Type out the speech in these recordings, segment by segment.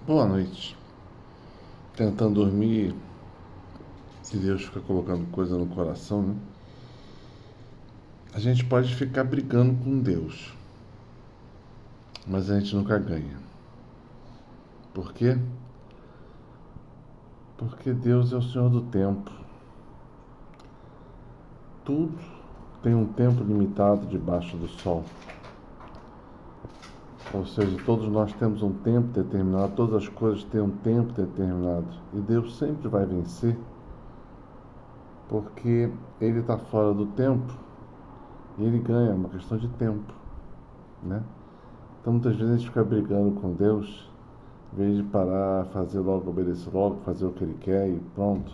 Boa noite. Tentando dormir e Deus fica colocando coisa no coração, né? A gente pode ficar brigando com Deus, mas a gente nunca ganha. Por quê? Porque Deus é o Senhor do tempo. Tudo tem um tempo limitado debaixo do sol. Ou seja, todos nós temos um tempo determinado, todas as coisas têm um tempo determinado. E Deus sempre vai vencer, porque Ele está fora do tempo e Ele ganha, é uma questão de tempo, né? Então muitas vezes a gente fica brigando com Deus, em vez de parar, fazer logo, obedecer logo, fazer o que Ele quer e pronto.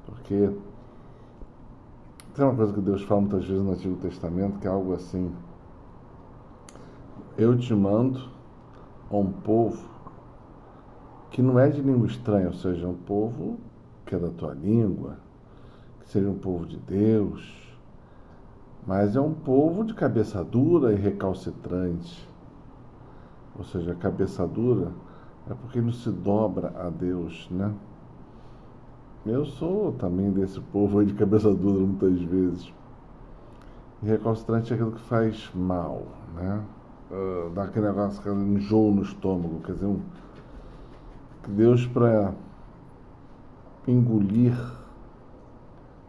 Porque tem uma coisa que Deus fala muitas vezes no Antigo Testamento, que é algo assim: eu te mando a um povo que não é de língua estranha, ou seja, um povo que é da tua língua, que seria um povo de Deus, mas é um povo de cabeça dura e recalcitrante. Ou seja, a cabeça dura é porque não se dobra a Deus, né? Eu sou também desse povo aí de cabeça dura muitas vezes. E recalcitrante é aquilo que faz mal, né? Dá aquele negócio, aquele enjoo no estômago, quer dizer, que Deus, para engolir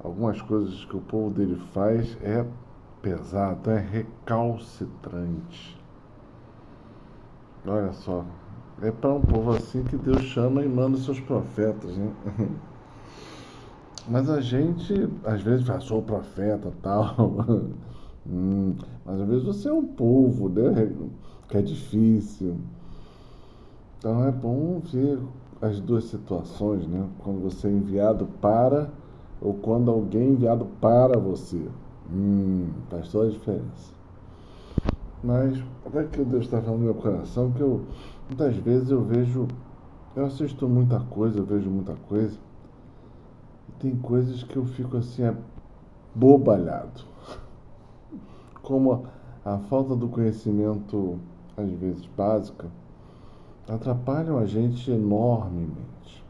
algumas coisas que o povo dele faz, é pesado, é recalcitrante. Olha só, é para um povo assim que Deus chama e manda os seus profetas, né? Mas a gente, às vezes, fala, sou profeta tal. Mas às vezes você é um povo, né? Que é difícil. Então é bom ver as duas situações, né? Quando você é enviado para, ou quando alguém é enviado para você. Faz toda a diferença. Mas até que Deus está falando no meu coração, que muitas vezes eu assisto muita coisa, eu vejo muita coisa, e tem coisas que eu fico assim, abobalhado. Como a falta do conhecimento, às vezes básica, atrapalham a gente enormemente,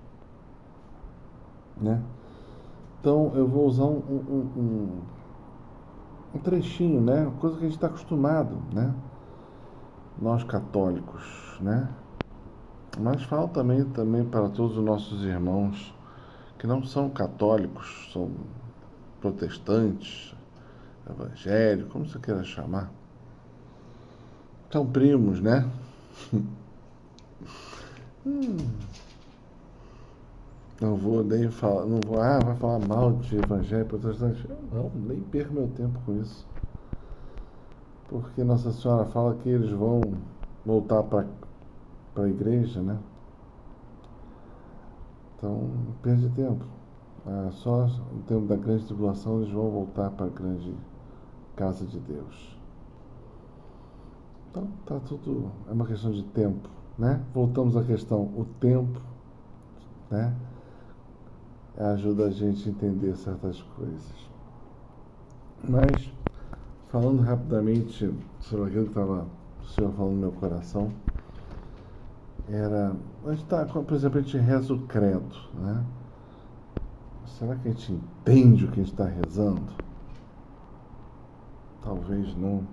né? Então eu vou usar um trechinho, né? Coisa que a gente está acostumado, né? Nós católicos, né? Mas falo também para todos os nossos irmãos que não são católicos, são protestantes, evangélicos, como você queira chamar. São primos, né? Não vou nem falar, não vou, vai falar mal de evangélico protestante. Não, nem perco meu tempo com isso. Porque Nossa Senhora fala que eles vão voltar para a igreja, né? Então, não perde tempo. Só no tempo da grande tribulação eles vão voltar para a grande casa de Deus. Então, tá tudo, é uma questão de tempo, né? Voltamos à questão, o tempo, né? Ajuda a gente a entender certas coisas. Mas, falando rapidamente sobre aquilo que estava o Senhor falando no meu coração, a gente tá, por exemplo, a gente reza o credo, né? Será que a gente entende o que a gente está rezando? Talvez não.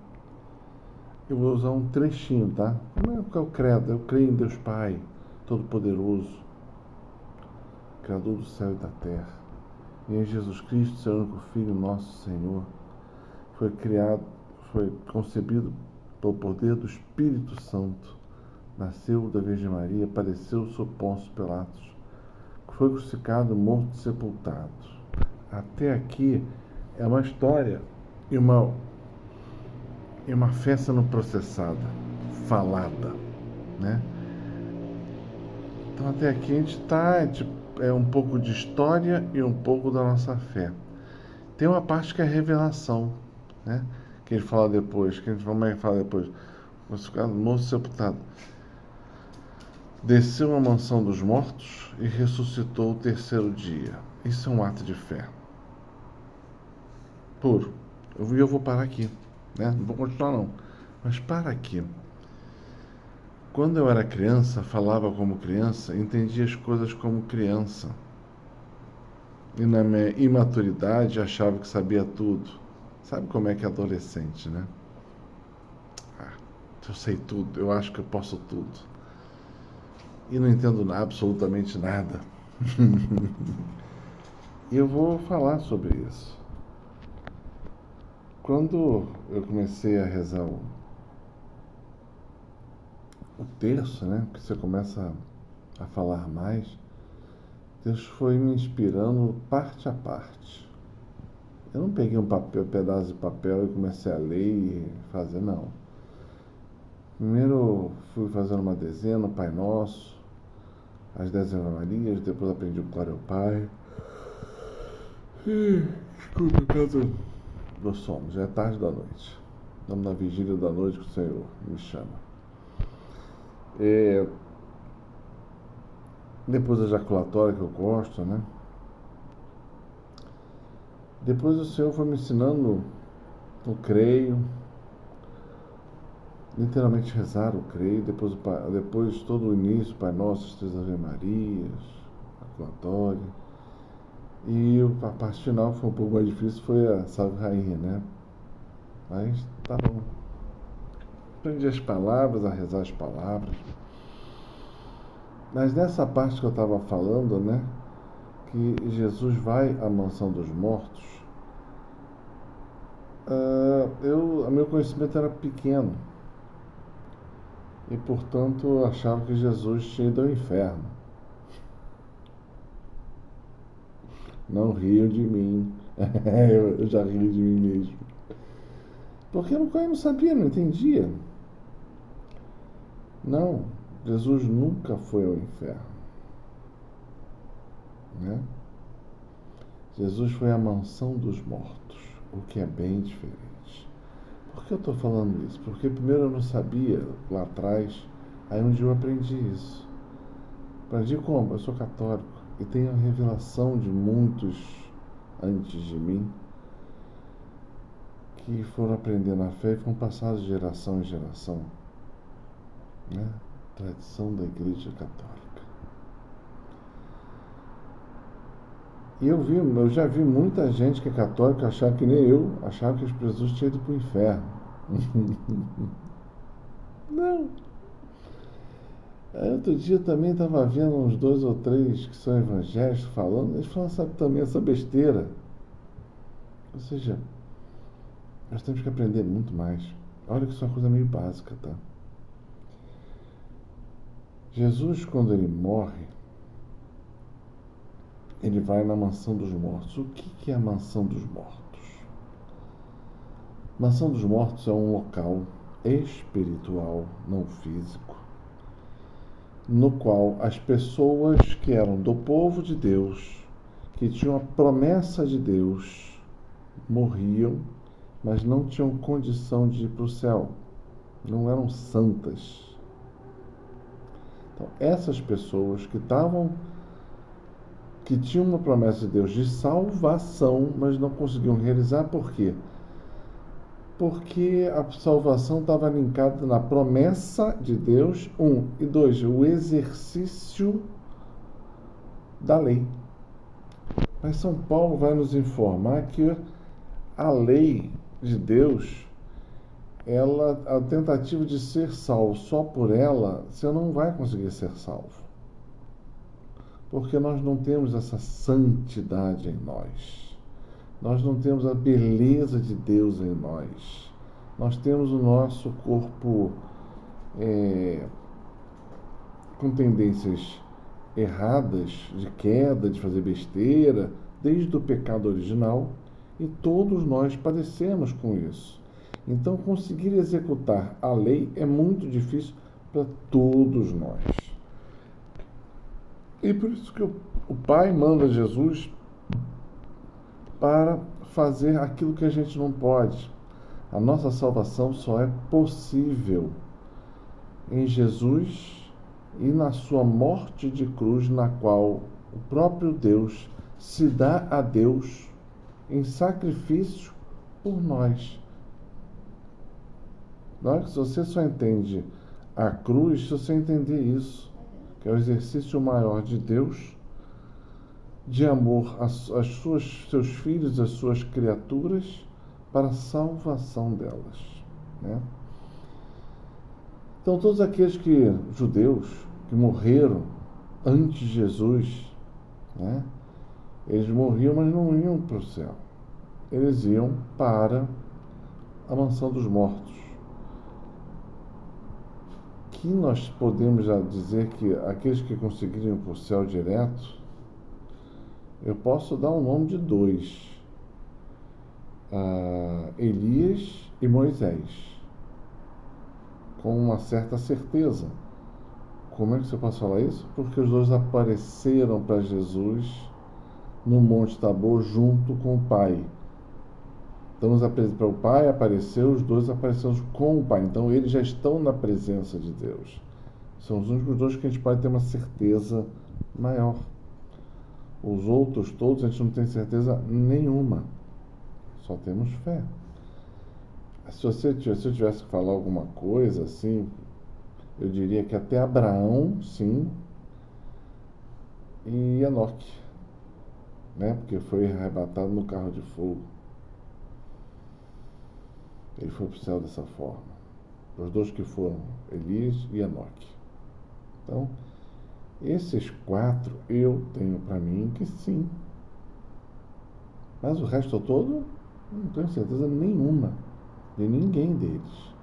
Eu vou usar um trechinho, tá? Não é o credo, eu creio em Deus Pai, Todo-Poderoso, Criador do céu e da terra, e em Jesus Cristo, seu único Filho, nosso Senhor, foi criado, foi concebido pelo poder do Espírito Santo, nasceu da Virgem Maria, padeceu sob Pôncio Pilatos, foi crucificado, morto e sepultado. Até aqui é uma história e uma fé sendo processada, falada, né? Então até aqui a gente está, é um pouco de história e um pouco da nossa fé. Tem uma parte que é revelação, né? Que ele fala depois, que a gente vai falar depois. Crucificado, morto e sepultado. Desceu à mansão dos mortos e ressuscitou o terceiro dia. Isso é um ato de fé puro. Eu vou parar aqui, né? Não vou continuar não, mas para aqui. quando eu era criança, falava como criança, entendia as coisas como criança. E na minha imaturidade achava que sabia tudo. Sabe como é que é adolescente, né? Eu sei tudo, eu acho que eu posso tudo. E não entendo absolutamente nada. E eu vou falar sobre isso. Quando eu comecei a rezar o terço, né? Que você começa a falar mais, Deus foi me inspirando parte a parte. Eu não peguei um pedaço de papel e comecei a ler e fazer, não. Primeiro fui fazendo uma dezena, Pai Nosso, as 10 Ave Marias, depois aprendi o Glória ao Pai. Desculpa, por causa do sono, já é tarde da noite. Estamos na vigília da noite que o Senhor me chama. Depois a ejaculatória, que eu gosto, né? Depois o Senhor foi me ensinando o creio, literalmente rezar o creio, depois todo o início, Pai Nosso, as 3 Ave Marias, ejaculatória. E a parte final foi um pouco mais difícil, foi a Salve Rainha, né? Mas tá bom. Aprendi as palavras, a rezar as palavras. Mas nessa parte que eu estava falando, né? Que Jesus vai à mansão dos mortos, meu conhecimento era pequeno. E, portanto, eu achava que Jesus tinha ido ao inferno. Não riam de mim. Eu já rio de mim mesmo. Porque eu não sabia, não entendia. Não, Jesus nunca foi ao inferno. Né? Jesus foi à mansão dos mortos, o que é bem diferente. Por que eu estou falando isso? Porque primeiro eu não sabia lá atrás, aí um dia eu aprendi isso. Aprendi como? Eu sou católico e tenho a revelação de muitos antes de mim que foram aprender na fé e foram passados de geração em geração. Né? Tradição da Igreja Católica. E eu já vi muita gente que é católica achar que nem eu, achava que Jesus tinha ido para o inferno. Não. Outro dia também estava vendo uns 2 ou 3 que são evangélicos falando, eles falam também essa besteira. Ou seja, nós temos que aprender muito mais. Olha que isso é uma coisa meio básica, tá? Jesus, quando ele morre, ele vai na mansão dos mortos. O que é a mansão dos mortos? Mansão dos mortos é um local espiritual, não físico, no qual as pessoas que eram do povo de Deus, que tinham a promessa de Deus, morriam, mas não tinham condição de ir para o céu. Não eram santas. Então, essas pessoas que tinham uma promessa de Deus de salvação, mas não conseguiam realizar, por quê? Porque a salvação estava linkada na promessa de Deus, 1, e 2, o exercício da lei. Mas São Paulo vai nos informar que a lei de Deus, a tentativa de ser salvo só por ela, você não vai conseguir ser salvo. Porque nós não temos essa santidade em nós. Nós não temos a beleza de Deus em nós. Nós temos o nosso corpo com tendências erradas, de queda, de fazer besteira, desde o pecado original, e todos nós padecemos com isso. Então, conseguir executar a lei é muito difícil para todos nós. E por isso que o Pai manda Jesus para fazer aquilo que a gente não pode. A nossa salvação só é possível em Jesus e na sua morte de cruz, na qual o próprio Deus se dá a Deus em sacrifício por nós. Se você só entende a cruz se você entender isso, que é o exercício maior de Deus, de amor seus filhos, às suas criaturas, para a salvação delas, né? Então, todos aqueles judeus, que morreram antes de Jesus, né? Eles morriam, mas não iam para o céu. Eles iam para a mansão dos mortos. Que nós podemos já dizer que aqueles que conseguiriam ir para o céu direto, eu posso dar o nome de dois: Elias e Moisés, com uma certa certeza. Como é que você pode falar isso? Porque os dois apareceram para Jesus no Monte Tabor junto com o Pai. Então, para o Pai apareceu, os dois apareceram com o Pai. Então, eles já estão na presença de Deus. São os únicos dois que a gente pode ter uma certeza maior. Os outros todos a gente não tem certeza nenhuma. Só temos fé. Se eu tivesse que falar alguma coisa assim, eu diria que até Abraão, sim, e Enoque, né? Porque foi arrebatado no carro de fogo. Ele foi para o céu dessa forma. Os dois que foram, Elias e Enoque. Então, esses quatro eu tenho para mim que sim. Mas o resto todo, não tenho certeza nenhuma de ninguém deles.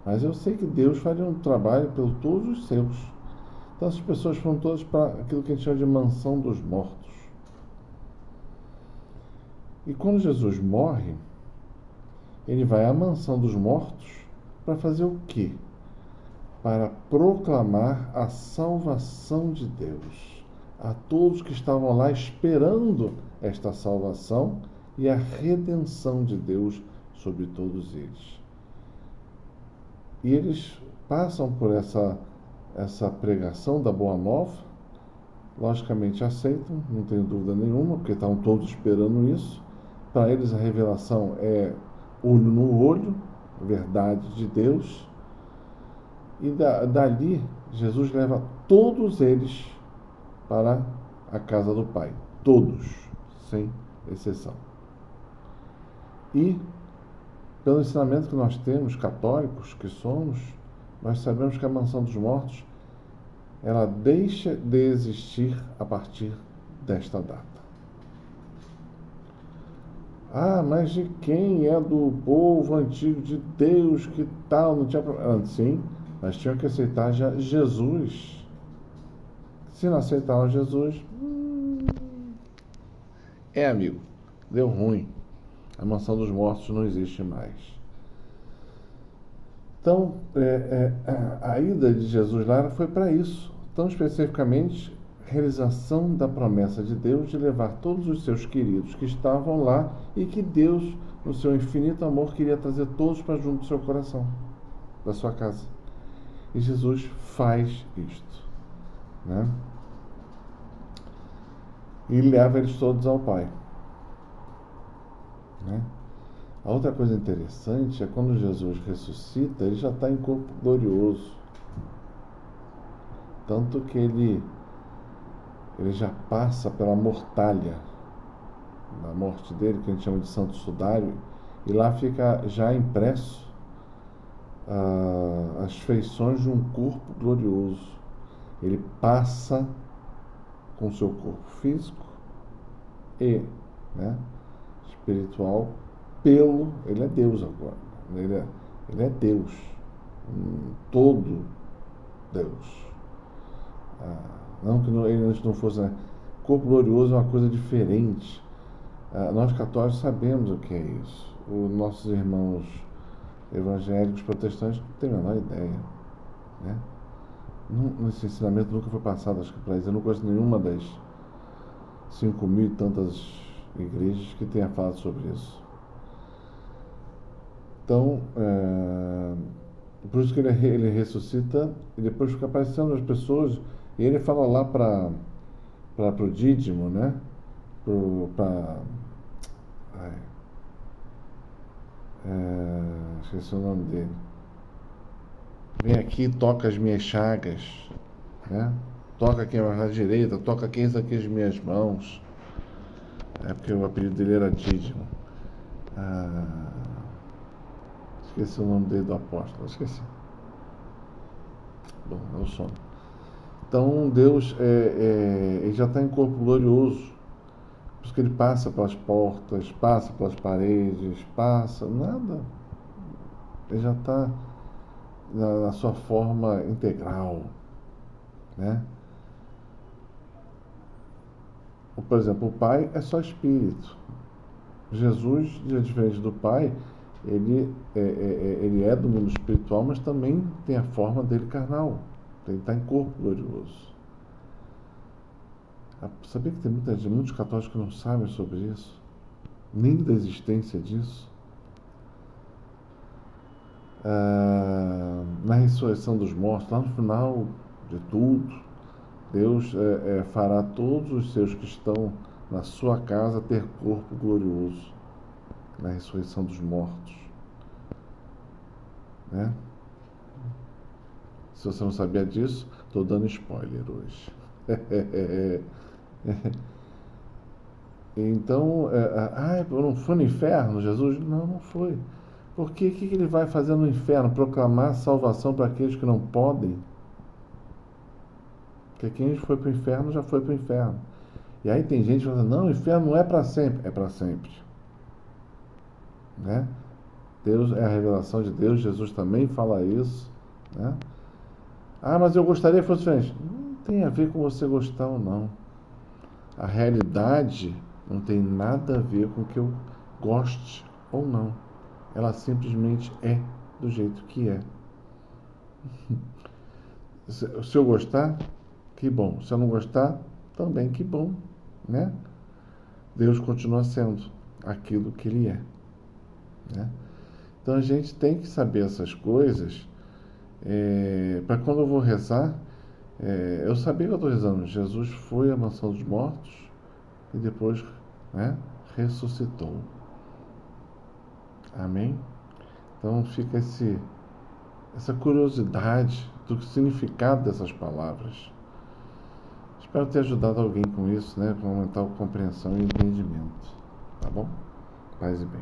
Mas eu sei que Deus faria um trabalho por todos os seus. Então, essas pessoas foram todas para aquilo que a gente chama de mansão dos mortos. E quando Jesus morre, ele vai à mansão dos mortos para fazer o quê? Para proclamar a salvação de Deus a todos que estavam lá esperando esta salvação e a redenção de Deus sobre todos eles. E eles passam por essa pregação da Boa Nova, logicamente aceitam, não tenho dúvida nenhuma, porque estavam todos esperando isso. Para eles a revelação é olho no olho, verdade de Deus. E dali, Jesus leva todos eles para a casa do Pai. Todos, sem exceção. E, pelo ensinamento que nós temos, católicos que somos, nós sabemos que a mansão dos mortos, ela deixa de existir a partir desta data. Mas de quem? É do povo antigo de Deus, que tal? Não tinha problema. Sim, mas tinham que aceitar já Jesus. Se não aceitaram Jesus, amigo, deu ruim. A mansão dos mortos não existe mais. Então, a ida de Jesus lá foi para isso. Tão especificamente, realização da promessa de Deus de levar todos os seus queridos que estavam lá e que Deus, no seu infinito amor, queria trazer todos para junto do seu coração, da sua casa. E Jesus faz isto, né? E leva eles todos ao Pai, né? A outra coisa interessante é quando Jesus ressuscita, ele já está em corpo glorioso. Tanto que ele já passa pela mortalha, na morte dele, que a gente chama de Santo Sudário, e lá fica já impresso as feições de um corpo glorioso. Ele passa com seu corpo físico e, né, espiritual, ele é Deus agora, ele é Deus, todo Deus. Não que ele antes não fosse, né? Corpo glorioso é uma coisa diferente. Nós católicos sabemos o que é isso. Os nossos irmãos evangélicos protestantes não têm a menor ideia, né? Esse ensinamento nunca foi passado, acho que para eles. Eu não conheço nenhuma das 5.000 e tantas igrejas que tenha falado sobre isso. Então, por isso que ele ressuscita e depois fica aparecendo as pessoas. E ele fala lá para o Dídimo, né? Esqueci o nome dele. vem aqui e toca as minhas chagas, né? Toca aqui na direita, toca aqui as minhas mãos. É porque o apelido dele era Dídimo. Esqueci o nome dele do apóstolo, esqueci. Bom, é o sono. Então Deus ele já está em corpo glorioso. Por isso que ele passa pelas portas, passa pelas paredes, passa, nada. Ele já está na sua forma integral, né? Por exemplo, o Pai é só espírito. Jesus, diferente do Pai, ele é do mundo espiritual, mas também tem a forma dele carnal. Ele está em corpo glorioso. Sabia que tem muitos católicos que não sabem sobre isso? Nem da existência disso? Na ressurreição dos mortos, lá no final de tudo, Deus fará todos os seus que estão na sua casa ter corpo glorioso. Na ressurreição dos mortos. Né? Se você não sabia disso, estou dando spoiler hoje. Então, não foi no inferno, Jesus? Não, não foi. Porque o que ele vai fazer no inferno? Proclamar salvação para aqueles que não podem? Porque quem foi para o inferno já foi para o inferno. E aí tem gente falando, não, o inferno não é para sempre. É para sempre. Né? Deus é a revelação de Deus, Jesus também fala isso. Né? Mas eu gostaria que fosse diferente. Não tem a ver com você gostar ou não. A realidade não tem nada a ver com o que eu goste ou não. Ela simplesmente é do jeito que é. Se eu gostar, que bom. Se eu não gostar, também que bom. Né? Deus continua sendo aquilo que Ele é. Né? Então a gente tem que saber essas coisas para quando eu vou rezar, eu sabia que eu estou rezando. Jesus foi à mansão dos mortos e depois, né, ressuscitou. Amém? Então fica essa curiosidade do significado dessas palavras. Espero ter ajudado alguém com isso, né, com aumentar a compreensão e entendimento. Tá bom? Paz e bem.